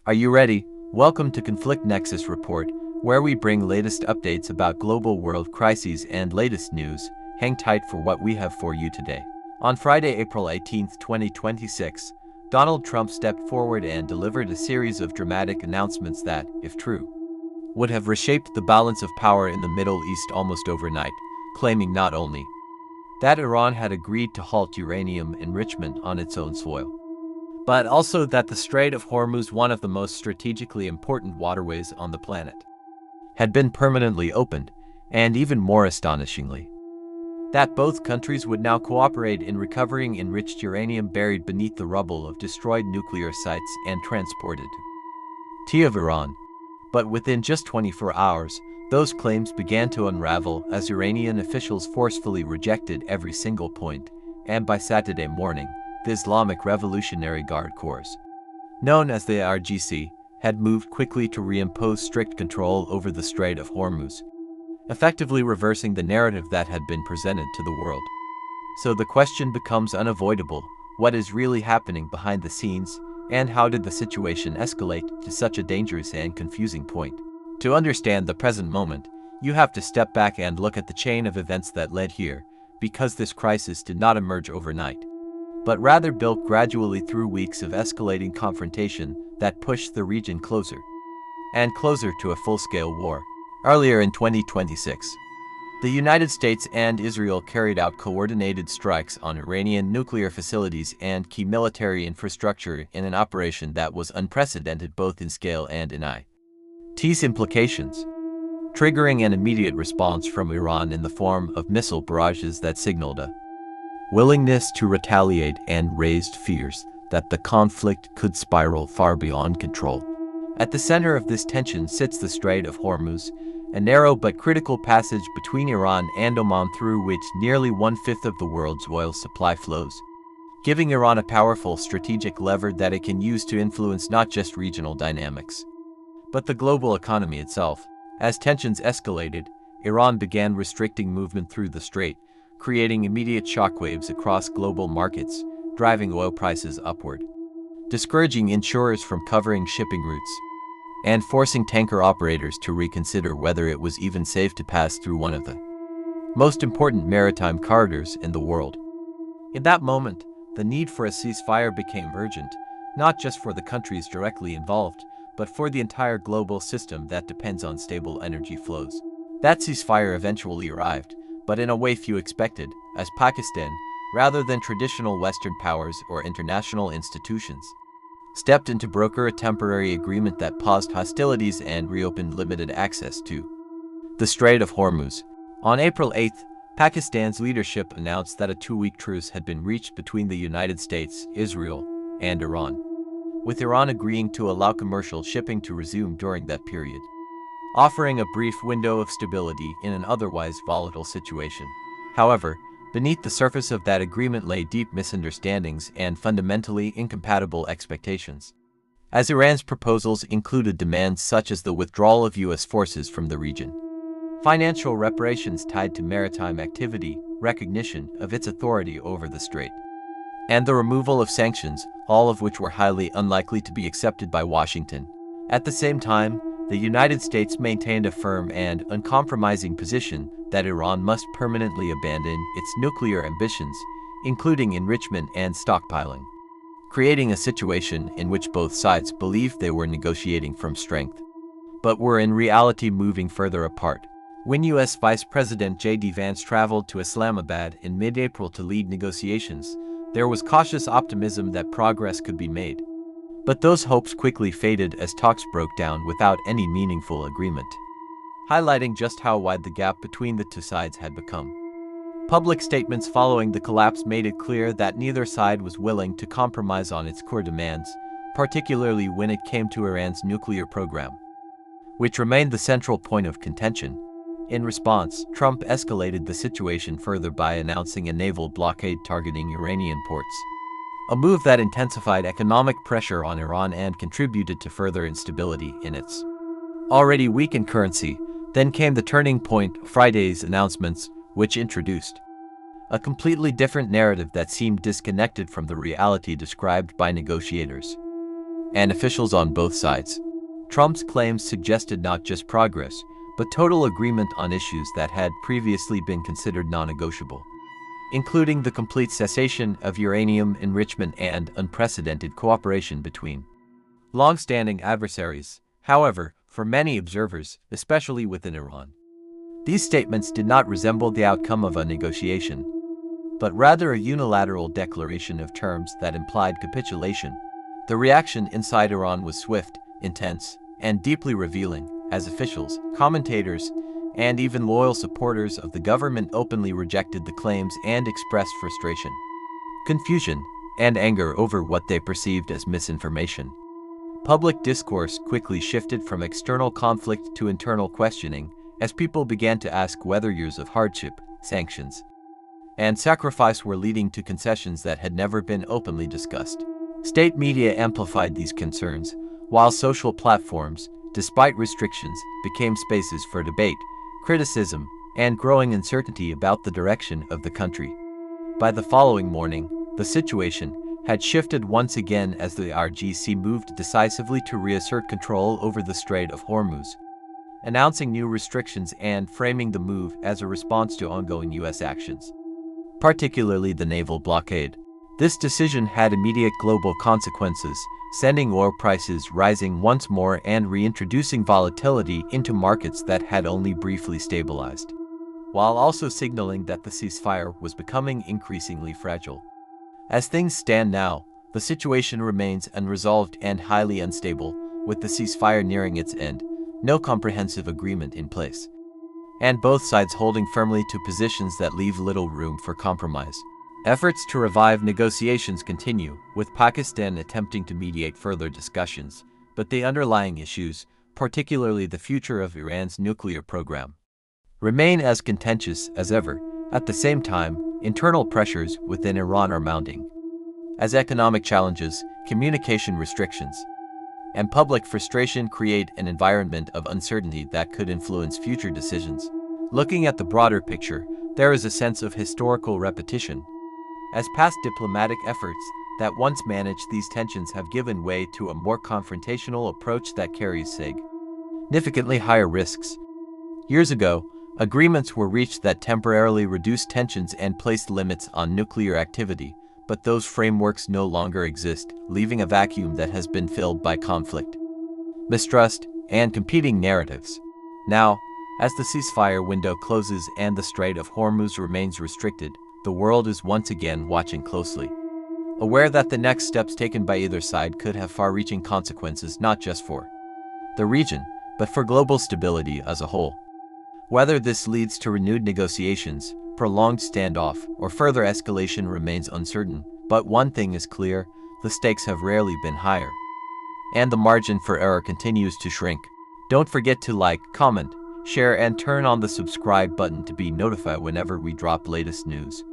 Are you ready? Welcome to Conflict Nexus Report, where we bring latest updates about global world crises and latest news. Hang tight for what we have for you today. On Friday, April 18, 2026, Donald Trump stepped forward and delivered a series of dramatic announcements that, if true, would have reshaped the balance of power in the Middle East almost overnight, claiming not only that Iran had agreed to halt uranium enrichment on its own soil, but also that the Strait of Hormuz, one of the most strategically important waterways on the planet, had been permanently opened, and even more astonishingly, that both countries would now cooperate in recovering enriched uranium buried beneath the rubble of destroyed nuclear sites and transported to Iran. But within just 24 hours, those claims began to unravel as Iranian officials forcefully rejected every single point, and by Saturday morning, the Islamic Revolutionary Guard Corps, known as the IRGC, had moved quickly to reimpose strict control over the Strait of Hormuz, effectively reversing the narrative that had been presented to the world. So the question becomes unavoidable: what is really happening behind the scenes, and how did the situation escalate to such a dangerous and confusing point? To understand the present moment, you have to step back and look at the chain of events that led here, because this crisis did not emerge overnight, but rather built gradually through weeks of escalating confrontation that pushed the region closer and closer to a full-scale war. Earlier in 2026, the United States and Israel carried out coordinated strikes on Iranian nuclear facilities and key military infrastructure in an operation that was unprecedented both in scale and in its implications, triggering an immediate response from Iran in the form of missile barrages that signaled a willingness to retaliate and raised fears that the conflict could spiral far beyond control. At the center of this tension sits the Strait of Hormuz, a narrow but critical passage between Iran and Oman through which nearly one-fifth of the world's oil supply flows, giving Iran a powerful strategic lever that it can use to influence not just regional dynamics, but the global economy itself. As tensions escalated, Iran began restricting movement through the strait, creating immediate shockwaves across global markets, driving oil prices upward, discouraging insurers from covering shipping routes, and forcing tanker operators to reconsider whether it was even safe to pass through one of the most important maritime corridors in the world. In that moment, the need for a ceasefire became urgent, not just for the countries directly involved, but for the entire global system that depends on stable energy flows. That ceasefire eventually arrived, but in a way few expected, as Pakistan, rather than traditional Western powers or international institutions, stepped in to broker a temporary agreement that paused hostilities and reopened limited access to the Strait of Hormuz. On April 8th, Pakistan's leadership announced that a two-week truce had been reached between the United States, Israel, and Iran, with Iran agreeing to allow commercial shipping to resume during that period, offering a brief window of stability in an otherwise volatile situation. However, beneath the surface of that agreement lay deep misunderstandings and fundamentally incompatible expectations, as Iran's proposals included demands such as the withdrawal of U.S. forces from the region, financial reparations tied to maritime activity, recognition of its authority over the strait, and the removal of sanctions, all of which were highly unlikely to be accepted by Washington. At the same time, the United States maintained a firm and uncompromising position that Iran must permanently abandon its nuclear ambitions, including enrichment and stockpiling, creating a situation in which both sides believed they were negotiating from strength, but were in reality moving further apart. When U.S. Vice President J.D. Vance traveled to Islamabad in mid-April to lead negotiations, there was cautious optimism that progress could be made. But those hopes quickly faded as talks broke down without any meaningful agreement, highlighting just how wide the gap between the two sides had become. Public statements following the collapse made it clear that neither side was willing to compromise on its core demands, particularly when it came to Iran's nuclear program, which remained the central point of contention. In response, Trump escalated the situation further by announcing a naval blockade targeting Iranian ports, a move that intensified economic pressure on Iran and contributed to further instability in its already weakened currency. Then came the turning point: Friday's announcements, which introduced a completely different narrative that seemed disconnected from the reality described by negotiators. and officials on both sides. Trump's claims suggested not just progress, but total agreement on issues that had previously been considered non-negotiable, including the complete cessation of uranium enrichment and unprecedented cooperation between long-standing adversaries. However, for many observers, especially within Iran, these statements did not resemble the outcome of a negotiation, but rather a unilateral declaration of terms that implied capitulation. The reaction inside Iran was swift, intense, and deeply revealing, as officials, commentators, and even loyal supporters of the government openly rejected the claims and expressed frustration, confusion, and anger over what they perceived as misinformation. Public discourse quickly shifted from external conflict to internal questioning as people began to ask whether years of hardship, sanctions, and sacrifice were leading to concessions that had never been openly discussed. State media amplified these concerns, while social platforms, despite restrictions, became spaces for debate, criticism, and growing uncertainty about the direction of the country. By the following morning, the situation had shifted once again as the IRGC moved decisively to reassert control over the Strait of Hormuz, announcing new restrictions and framing the move as a response to ongoing U.S. actions, particularly the naval blockade. This decision had immediate global consequences, sending oil prices rising once more and reintroducing volatility into markets that had only briefly stabilized, while also signaling that the ceasefire was becoming increasingly fragile. As things stand now, the situation remains unresolved and highly unstable, with the ceasefire nearing its end, no comprehensive agreement in place, and both sides holding firmly to positions that leave little room for compromise. Efforts to revive negotiations continue, with Pakistan attempting to mediate further discussions, but the underlying issues, particularly the future of Iran's nuclear program, remain as contentious as ever. At the same time, internal pressures within Iran are mounting, as economic challenges, communication restrictions, and public frustration create an environment of uncertainty that could influence future decisions. Looking at the broader picture, there is a sense of historical repetition, as past diplomatic efforts that once managed these tensions have given way to a more confrontational approach that carries significantly higher risks. Years ago, agreements were reached that temporarily reduced tensions and placed limits on nuclear activity, but those frameworks no longer exist, leaving a vacuum that has been filled by conflict, mistrust, and competing narratives. Now, as the ceasefire window closes and the Strait of Hormuz remains restricted, the world is once again watching closely, aware that the next steps taken by either side could have far-reaching consequences not just for the region, but for global stability as a whole. Whether this leads to renewed negotiations, prolonged standoff, or further escalation remains uncertain, but one thing is clear: the stakes have rarely been higher, and the margin for error continues to shrink. Don't forget to like, comment, share, and turn on the subscribe button to be notified whenever we drop latest news.